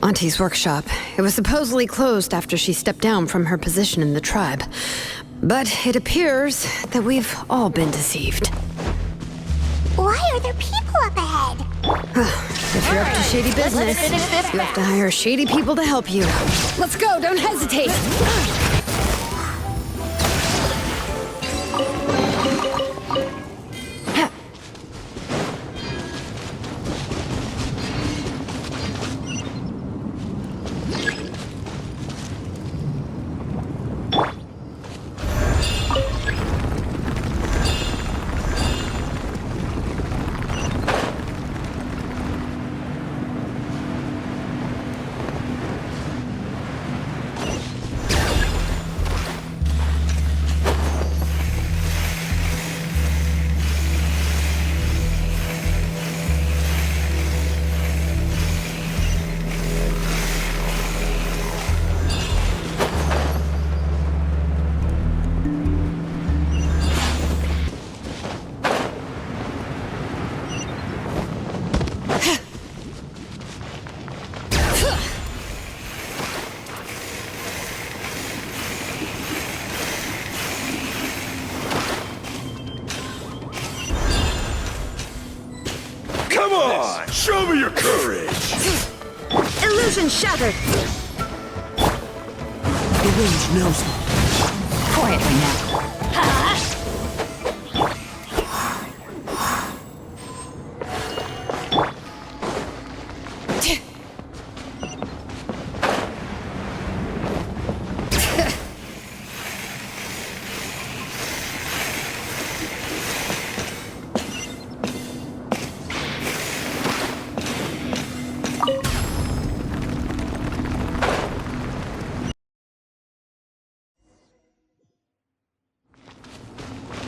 Auntie's workshop. It was supposedly closed after she stepped down from her position in the tribe. But it appears that we've all been deceived. Why are there people up ahead? If you're up to shady business, you have to hire shady people to help you. Let's go, don't hesitate! Come on! Show me your courage! Illusion shattered! The wind knows me. Quietly now.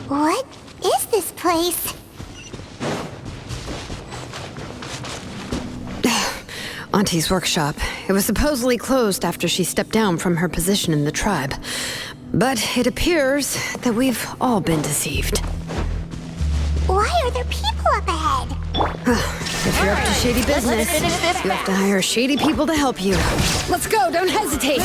What is this place? Auntie's workshop. It was supposedly closed after she stepped down from her position in the tribe. But it appears that we've all been deceived. Why are there people up ahead? If you're up to shady business, you have to hire shady people to help you. Let's go, don't hesitate!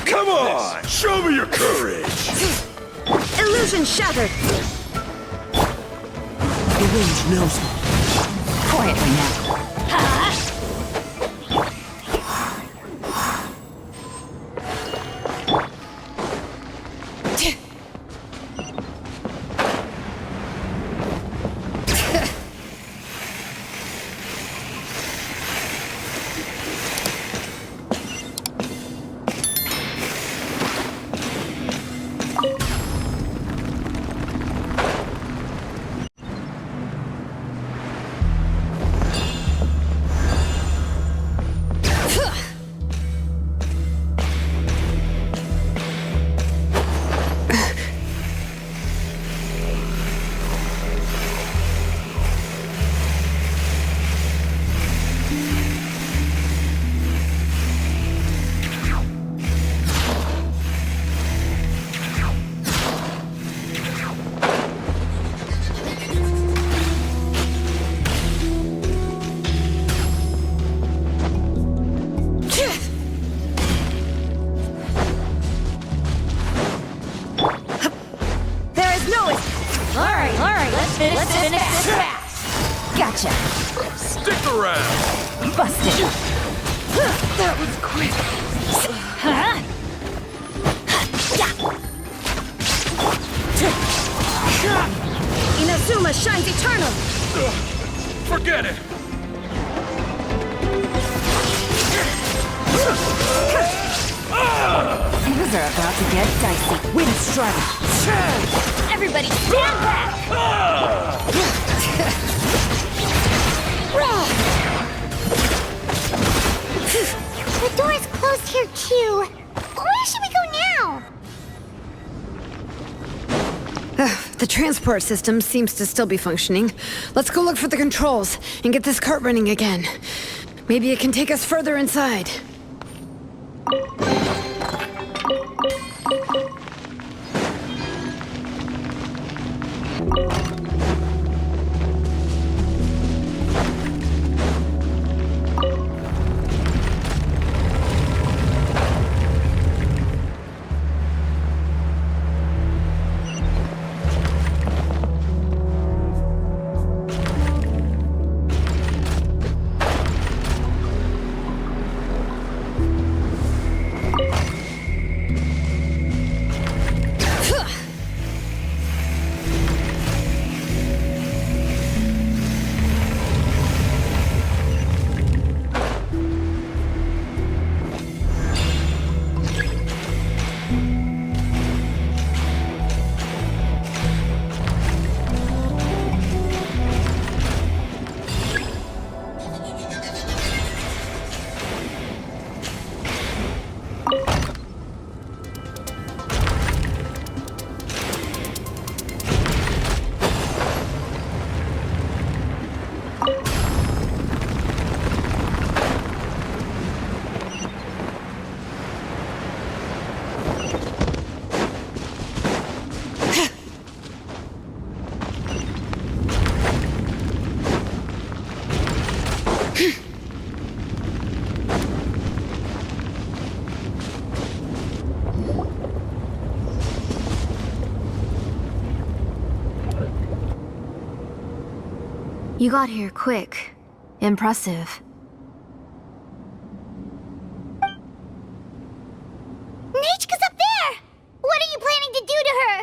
Come on! Show me your courage! Illusion shattered! The wind knows me. Quietly now. Gotcha. Stick around! Busted. That was quick. Huh? Inazuma shines eternal. Forget it! Things are about to get dicey. Wind strike. Everybody stand back! The door's closed here too. Where should we go now? The transport system seems to still be functioning. Let's go look for the controls and get this cart running again. Maybe it can take us further inside. You got here quick. Impressive. Nichka's up there! What are you planning to do to her?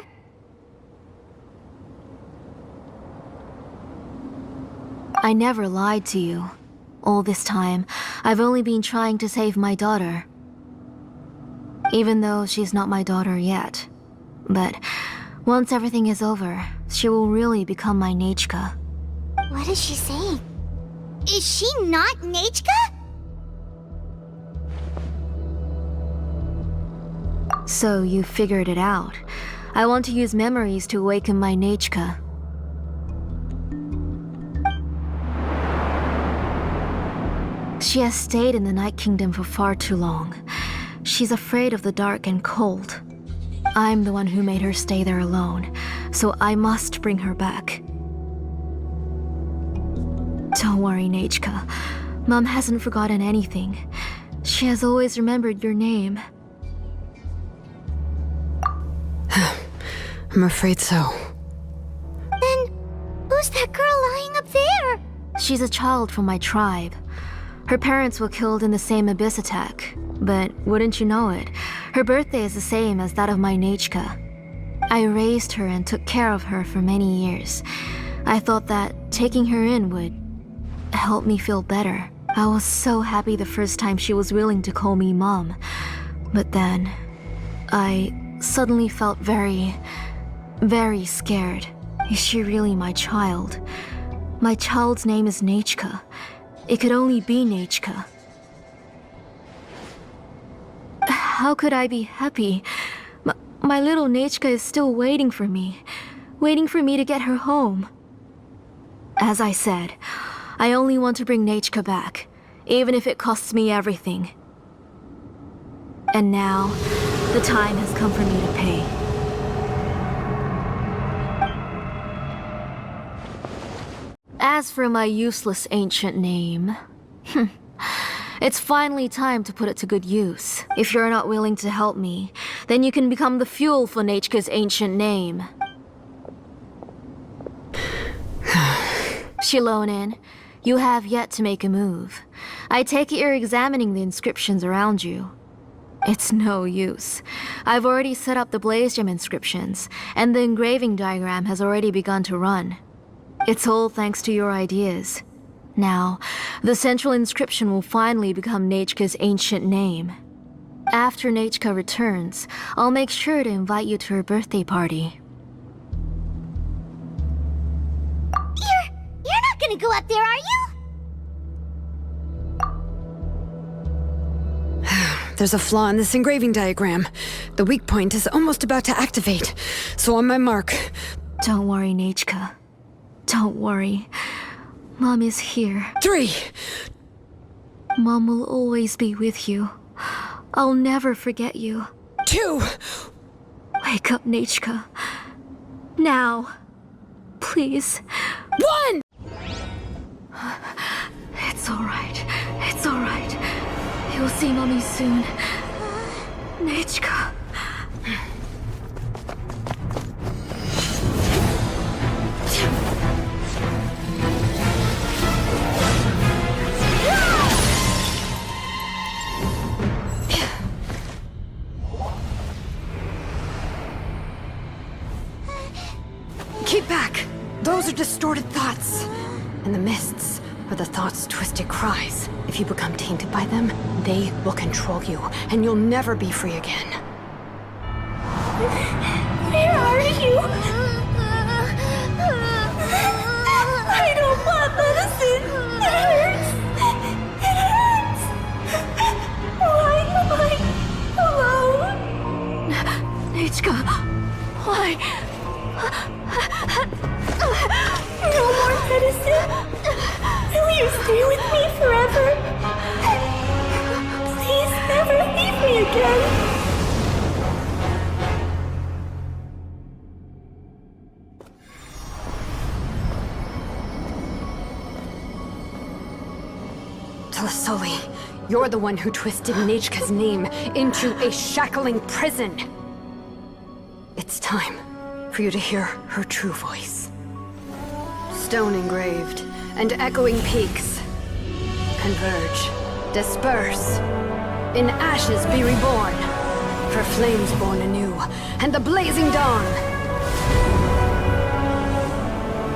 I never lied to you. All this time, I've only been trying to save my daughter. Even though she's not my daughter yet. But once everything is over, she will really become my Nichka. What is she saying? Is she not Nichka? So you figured it out. I want to use memories to awaken my Nichka. She has stayed in the Night Kingdom for far too long. She's afraid of the dark and cold. I'm the one who made her stay there alone, so I must bring her back. Don't worry, Nichka. Mom hasn't forgotten anything. She has always remembered your name. I'm afraid so. Then, who's that girl lying up there? She's a child from my tribe. Her parents were killed in the same abyss attack. But wouldn't you know it, her birthday is the same as that of my Nichka. I raised her and took care of her for many years. I thought that taking her in would help me feel better. I was so happy the first time she was willing to call me Mom. But then, I suddenly felt very scared. Is she really my child? My child's name is Nichka. It could only be Nichka. How could I be happy? My little Nichka is still waiting for me to get her home. As I said, I only want to bring Nichka back, even if it costs me everything. And now, the time has come for me to pay. As for my useless ancient name, it's finally time to put it to good use. If you're not willing to help me, then you can become the fuel for Nichka's ancient name. Xilonen, you have yet to make a move. I take it you're examining the inscriptions around you. It's no use. I've already set up the Blaze Gem inscriptions, and the engraving diagram has already begun to run. It's all thanks to your ideas. Now, the central inscription will finally become Nechka's ancient name. After Nechka returns, I'll make sure to invite you to her birthday party. You're not gonna go up there, are you? There's a flaw in this engraving diagram. The weak point is almost about to activate. So on my mark. Don't worry, Nechka. Don't worry. Mom is here. 3. Mom will always be with you. I'll never forget you. 2. Wake up, Nechka. Now. Please. 1. It's alright. It's alright. You'll see Mommy soon. Nechka. Keep back! Those are distorted thoughts. And the mists are the thoughts' twisted cries. If you become tainted by them, they will control you, and you'll never be free again. Where are you? I don't want medicine. It hurts. It hurts. Why am I alone? Nechka, why? No more medicine. Will you stay with me forever? Please never leave me again. Telasoli, you're the one who twisted Nechka's name into a shackling prison. It's time for you to hear her true voice. Stone engraved and echoing peaks converge, disperse, in ashes be reborn, for flames born anew, and the blazing dawn.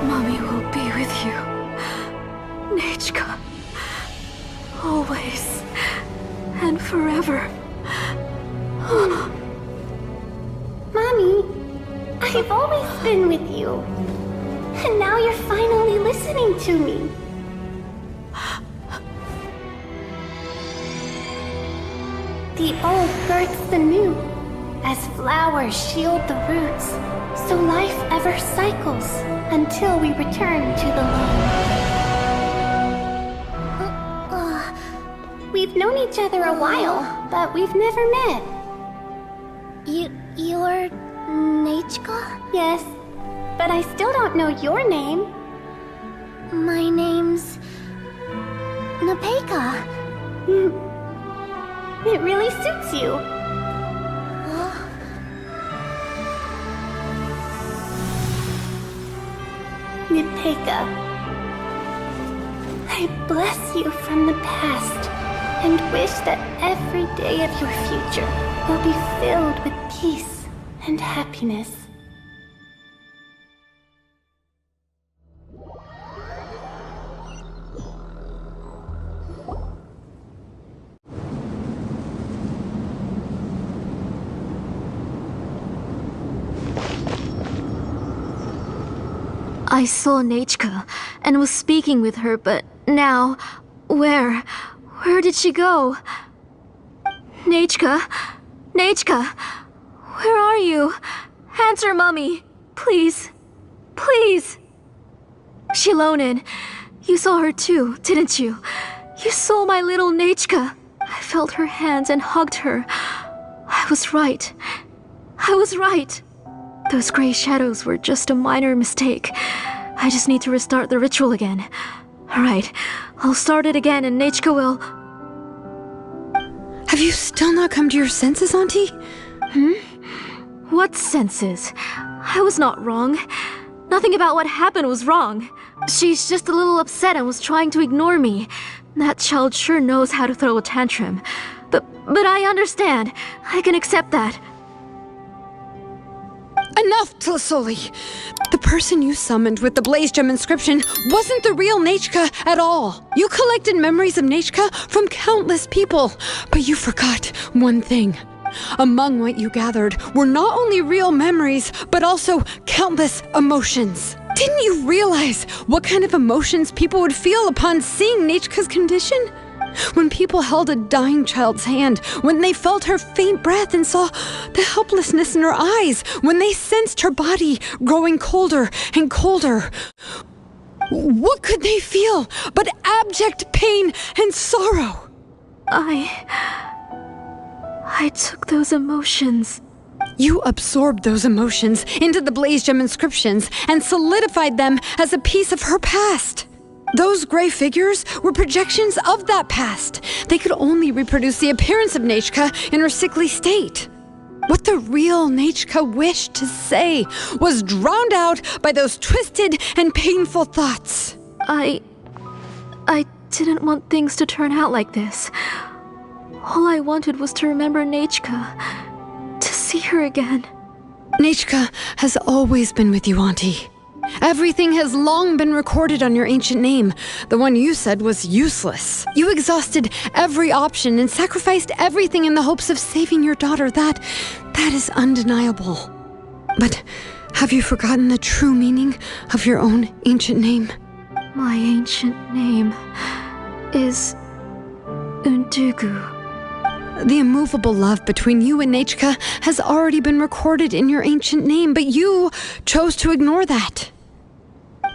Mommy will be with you. Nechka. Always. And forever. Mommy, I've always been with you. And now you're finally listening to me. The old births the new, as flowers shield the roots, so life ever cycles until we return to the loam. We've known each other a while, but we've never met. You're Nechka? Yes, but I still don't know your name. My name's Nepeka. It really suits you. Nepeka, I bless you from the past and wish that every day of your future will be filled with peace and happiness. I saw Nechka and was speaking with her, but now, where did she go? Nechka? Nechka? Where are you? Answer, Mommy. Please. Please. Xilonen, you saw her too, didn't you? You saw my little Nechka. I felt her hands and hugged her. I was right. I was right. Those gray shadows were just a minor mistake. I just need to restart the ritual again. Alright, I'll start it again and Nechka will... Have you still not come to your senses, Auntie? What senses? I was not wrong. Nothing about what happened was wrong. She's just a little upset and was trying to ignore me. That child sure knows how to throw a tantrum. But I understand. I can accept that. Enough, Tlasoli! The person you summoned with the Blaze Gem inscription wasn't the real Nechka at all. You collected memories of Nechka from countless people, but you forgot one thing. Among what you gathered were not only real memories, but also countless emotions. Didn't you realize what kind of emotions people would feel upon seeing Nechka's condition? When people held a dying child's hand, when they felt her faint breath and saw the helplessness in her eyes, when they sensed her body growing colder and colder, what could they feel but abject pain and sorrow? I took those emotions. You absorbed those emotions into the Blaze Gem inscriptions and solidified them as a piece of her past. Those gray figures were projections of that past. They could only reproduce the appearance of Nechka in her sickly state. What the real Nechka wished to say was drowned out by those twisted and painful thoughts. I didn't want things to turn out like this. All I wanted was to remember Nechka, to see her again. Nechka has always been with you, Auntie. Everything has long been recorded on your ancient name. The one you said was useless. You exhausted every option and sacrificed everything in the hopes of saving your daughter. That is undeniable. But have you forgotten the true meaning of your own ancient name? My ancient name is Undugu. The immovable love between you and Nechka has already been recorded in your ancient name, but you chose to ignore that.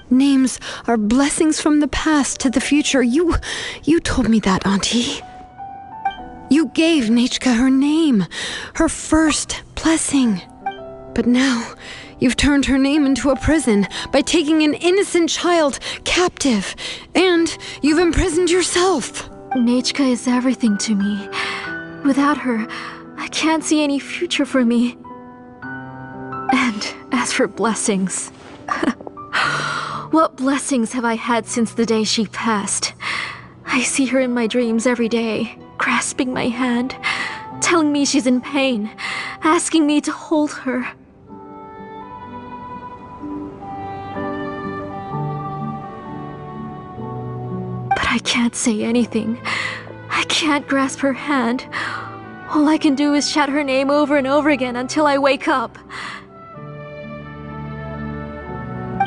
Names are blessings from the past to the future. You told me that, Auntie. You gave Nechka her name, her first blessing. But now, you've turned her name into a prison by taking an innocent child captive, and you've imprisoned yourself. Nechka is everything to me. Without her, I can't see any future for me. And as for blessings... What blessings have I had since the day she passed? I see her in my dreams every day, grasping my hand, telling me she's in pain, asking me to hold her. But I can't say anything. I can't grasp her hand. All I can do is shout her name over and over again until I wake up.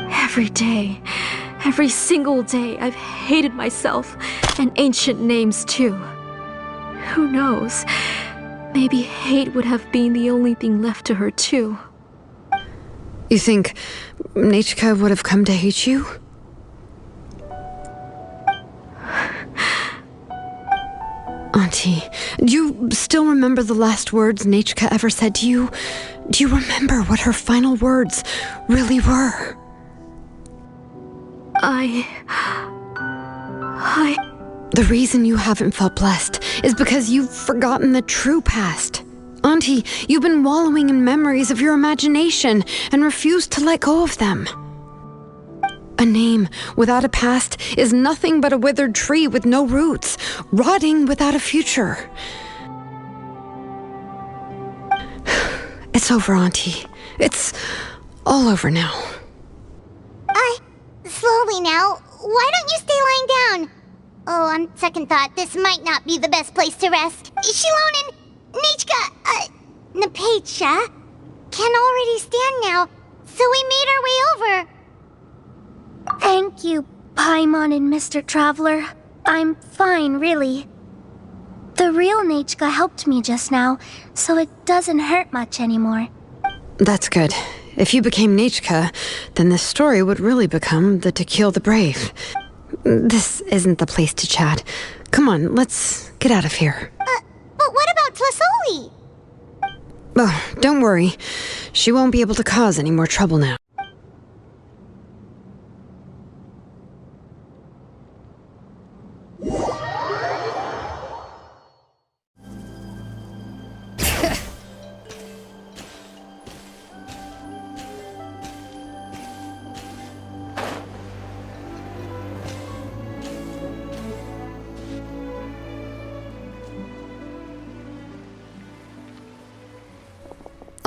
Every day, every single day, I've hated myself, and ancient names too. Who knows? Maybe hate would have been the only thing left to her too. You think Nechka would have come to hate you? Auntie, do you still remember the last words Nechka ever said to you? Do you remember what her final words really were? The reason you haven't felt blessed is because you've forgotten the true past. Auntie, you've been wallowing in memories of your imagination and refused to let go of them. A name without a past is nothing but a withered tree with no roots, rotting without a future. It's over, Auntie. It's all over now. Slowly now. Why don't you stay lying down? Oh, on second thought, this might not be the best place to rest. Xilonen, Nechka, Napecha can already stand now, so we made our way over. Thank you, Paimon and Mr. Traveler. I'm fine, really. The real Nechka helped me just now, so it doesn't hurt much anymore. That's good. If you became Nechka, then this story would really become the To Kill the Brave. This isn't the place to chat. Come on, let's get out of here. But what about Tlasoli? Oh, don't worry. She won't be able to cause any more trouble now.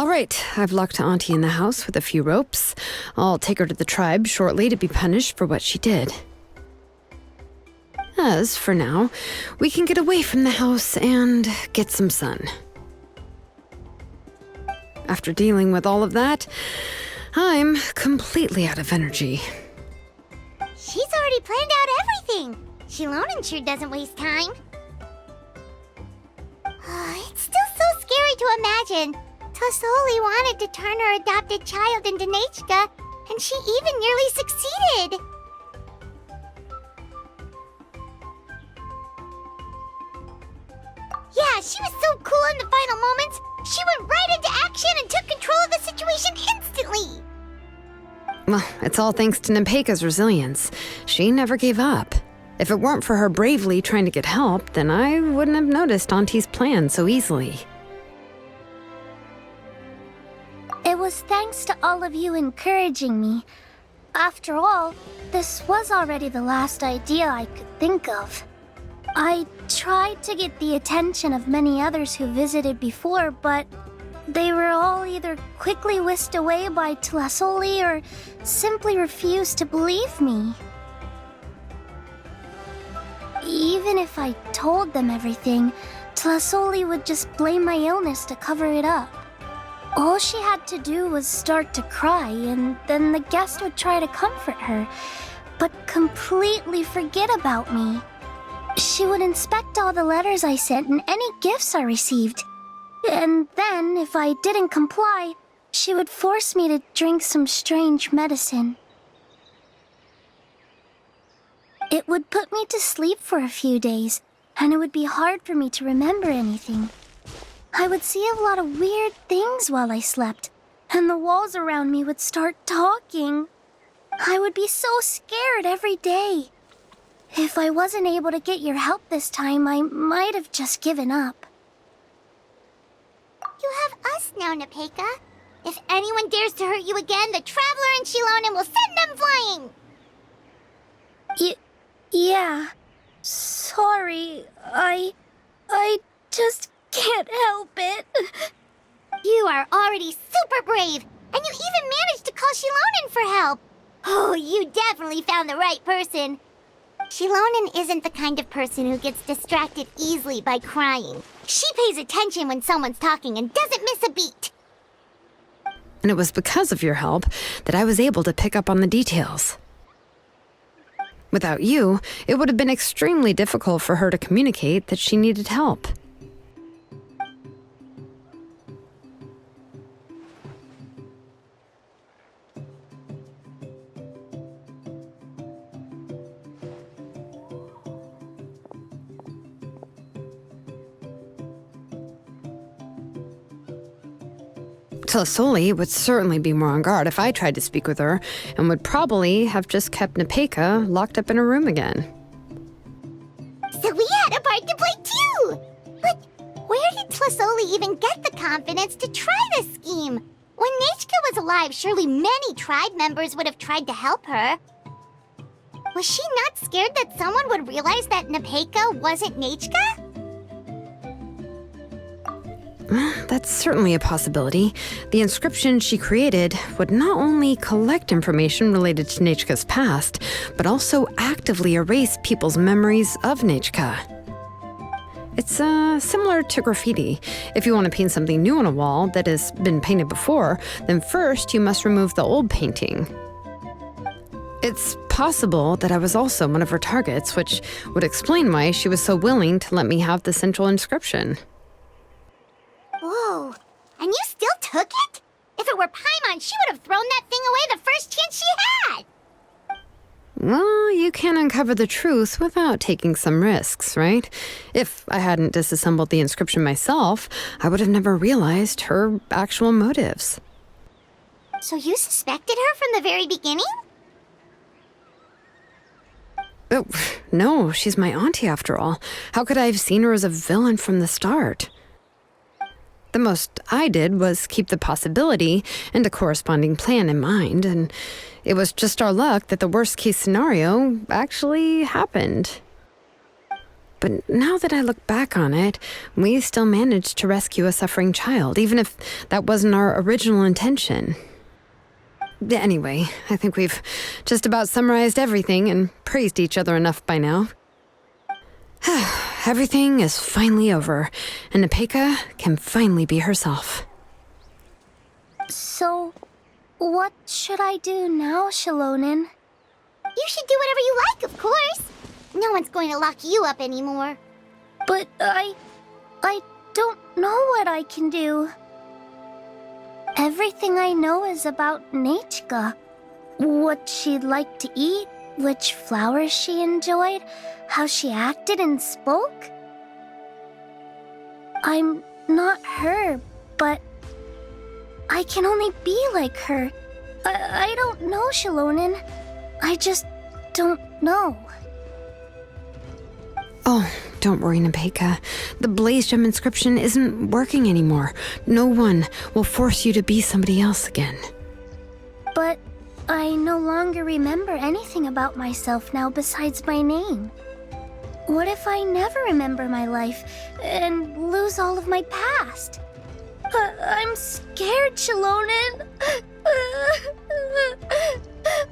All right, I've locked Auntie in the house with a few ropes. I'll take her to the tribe shortly to be punished for what she did. As for now, we can get away from the house and get some sun. After dealing with all of that, I'm completely out of energy. She's already planned out everything. Xilonen sure doesn't waste time. It's still so scary to imagine. Tasoli wanted to turn her adopted child into Nechka, and she even nearly succeeded. Yeah, she was so cool in the final moments. She went right into action and took control of the situation instantly. Well, it's all thanks to Nepeka's resilience. She never gave up. If it weren't for her bravely trying to get help, then I wouldn't have noticed Auntie's plan so easily. It was thanks to all of you encouraging me. After all, this was already the last idea I could think of. I tried to get the attention of many others who visited before, but they were all either quickly whisked away by Tlasoli or simply refused to believe me. Even if I told them everything, Tlasoli would just blame my illness to cover it up. All she had to do was start to cry, and then the guest would try to comfort her, but completely forget about me. She would inspect all the letters I sent and any gifts I received. And then, if I didn't comply, she would force me to drink some strange medicine. It would put me to sleep for a few days, and it would be hard for me to remember anything. I would see a lot of weird things while I slept, and the walls around me would start talking. I would be so scared every day. If I wasn't able to get your help this time, I might have just given up. You have us now, Nepeka. If anyone dares to hurt you again, the Traveler and Xilonen will send them flying! Yeah. Sorry, I just can't help it. You are already super brave, and you even managed to call Xilonen for help. Oh, you definitely found the right person. Xilonen isn't the kind of person who gets distracted easily by crying. She pays attention when someone's talking and doesn't miss a beat. And it was because of your help that I was able to pick up on the details. Without you, it would have been extremely difficult for her to communicate that she needed help. Tlasoli would certainly be more on guard if I tried to speak with her, and would probably have just kept Nepeka locked up in her room again. So we had a part to play too! But where did Tlasoli even get the confidence to try this scheme? When Nechka was alive, surely many tribe members would have tried to help her. Was she not scared that someone would realize that Nepeka wasn't Nechka? That's certainly a possibility. The inscription she created would not only collect information related to Nechka's past, but also actively erase people's memories of Nechka. It's similar to graffiti. If you want to paint something new on a wall that has been painted before, then first you must remove the old painting. It's possible that I was also one of her targets, which would explain why she was so willing to let me have the central inscription. Whoa, and you still took it? If it were Paimon, she would have thrown that thing away the first chance she had! Well, you can uncover the truth without taking some risks, right? If I hadn't disassembled the inscription myself, I would have never realized her actual motives. So you suspected her from the very beginning? Oh, no, she's my auntie after all. How could I have seen her as a villain from the start? The most I did was keep the possibility and a corresponding plan in mind, and it was just our luck that the worst-case scenario actually happened. but now that I look back on it, we still managed to rescue a suffering child, even if that wasn't our original intention. Anyway, I think we've just about summarized everything and praised each other enough by now. Everything is finally over, and Nepeka can finally be herself. So, what should I do now, Xilonen? You should do whatever you like, of course. No one's going to lock you up anymore. But I don't know what I can do. Everything I know is about Nechka. What she'd like to eat, which flowers she enjoyed, how she acted and spoke. I'm not her, but I can only be like her. I don't know, Xilonen. I just don't know. Oh, don't worry, Nepeka. The Blaze Gem inscription isn't working anymore. No one will force you to be somebody else again. But I no longer remember anything about myself now besides my name. What if I never remember my life and lose all of my past? I'm scared, Xilonen.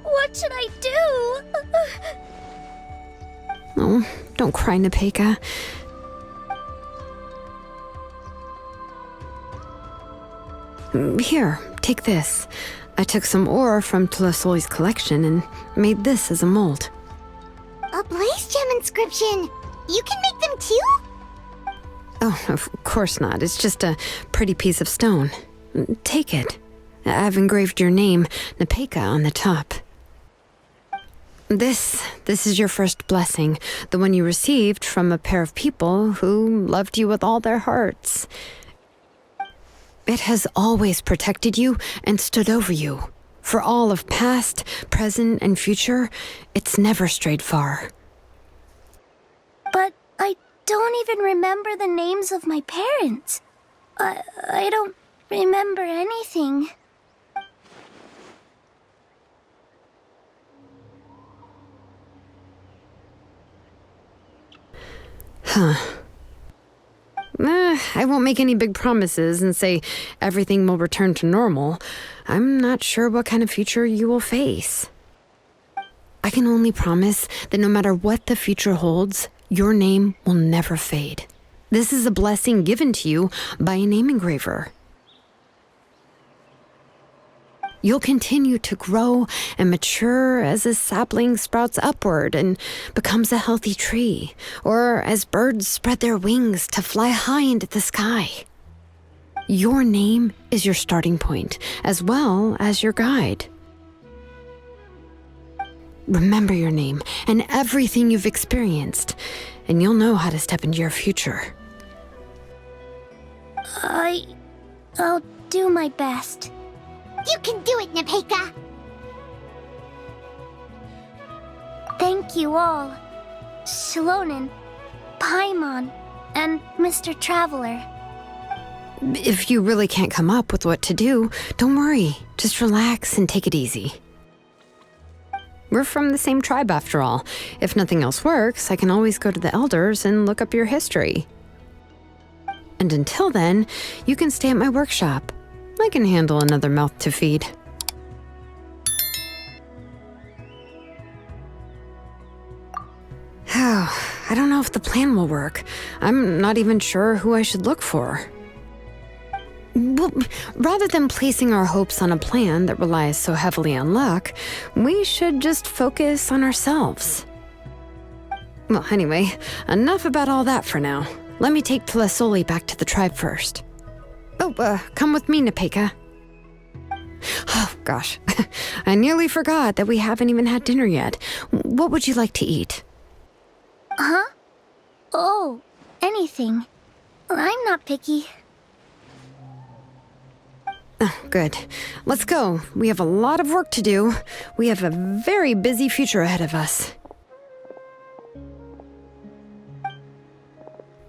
What should I do? Oh, don't cry, Nepeka. Here, take this. I took some ore from Tlasoli's collection and made this as a mold. A Blaze Gem inscription. You can make them too? Oh, of course not. It's just a pretty piece of stone. Take it. I've engraved your name, Nepeka, on the top. This is your first blessing, the one you received from a pair of people who loved you with all their hearts. It has always protected you and stood over you. For all of past, present, and future, it's never strayed far. But I don't even remember the names of my parents. I don't remember anything. I won't make any big promises and say everything will return to normal. I'm not sure what kind of future you will face. I can only promise that no matter what the future holds, your name will never fade. This is a blessing given to you by a name engraver. You'll continue to grow and mature as a sapling sprouts upward and becomes a healthy tree, or as birds spread their wings to fly high into the sky. Your name is your starting point, as well as your guide. Remember your name and everything you've experienced, and you'll know how to step into your future. I'll do my best. You can do it, Nepeka. Thank you all. Xilonen, Paimon, and Mr. Traveler. If you really can't come up with what to do, don't worry. Just relax and take it easy. We're from the same tribe after all. If nothing else works, I can always go to the elders and look up your history. And until then, you can stay at my workshop. I can handle another mouth to feed. I don't know if the plan will work. I'm not even sure who I should look for. Well, rather than placing our hopes on a plan that relies so heavily on luck, we should just focus on ourselves. Well, anyway, enough about all that for now. Let me take Tlasoli back to the tribe first. Oh, come with me, Nepeka. Oh, gosh. I nearly forgot that we haven't even had dinner yet. What would you like to eat? Huh? Oh, anything. I'm not picky. Oh, good. Let's go. We have a lot of work to do. We have a very busy future ahead of us.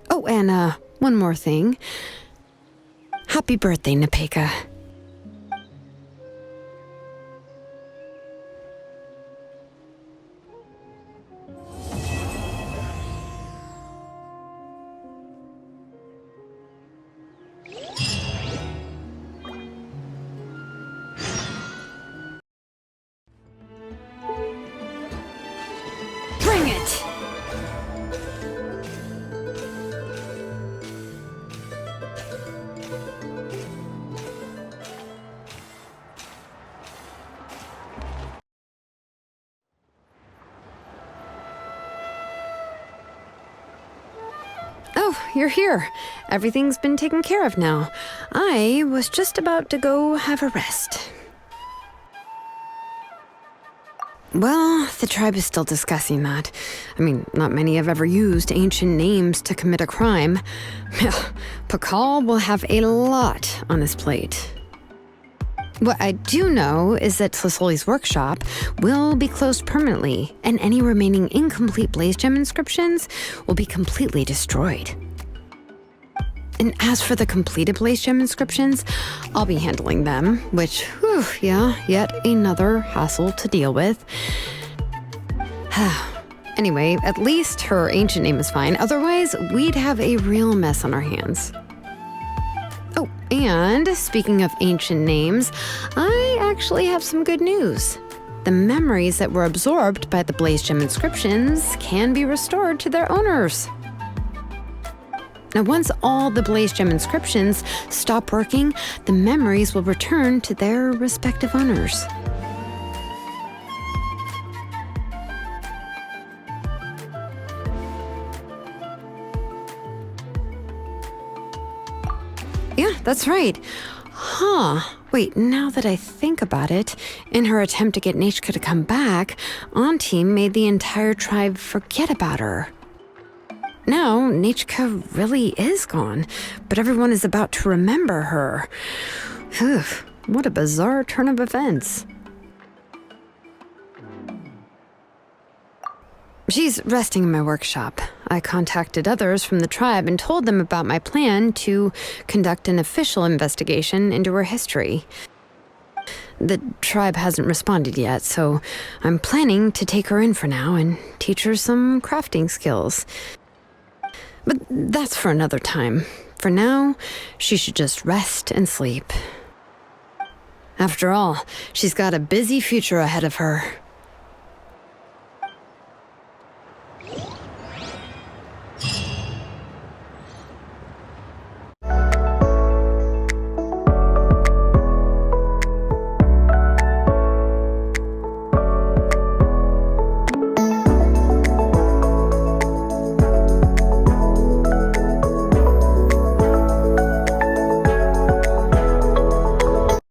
Oh, and one more thing. Happy birthday, Nepeka. you're here. Everything's been taken care of now. I was just about to go have a rest. Well, the tribe is still discussing that. I mean, not many have ever used ancient names to commit a crime. Pakal will have a lot on his plate. What I do know is that Tlisoli's workshop will be closed permanently, and any remaining incomplete Blaze Gem inscriptions will be completely destroyed. And as for the completed Blaze Gem inscriptions, I'll be handling them, which, yet another hassle to deal with. Anyway, at least her ancient name is fine. Otherwise, we'd have a real mess on our hands. Oh, and speaking of ancient names, I actually have some good news. The memories that were absorbed by the Blaze Gem inscriptions can be restored to their owners. Now, once all the Blaze Gem inscriptions stop working, the memories will return to their respective owners. Yeah, that's right. Wait, now that I think about it, in her attempt to get Nechka to come back, Auntie made the entire tribe forget about her. Now, Nechka really is gone, but everyone is about to remember her. What a bizarre turn of events. She's resting in my workshop. I contacted others from the tribe and told them about my plan to conduct an official investigation into her history. The tribe hasn't responded yet, so I'm planning to take her in for now and teach her some crafting skills. But that's for another time. For now, she should just rest and sleep. After all, she's got a busy future ahead of her.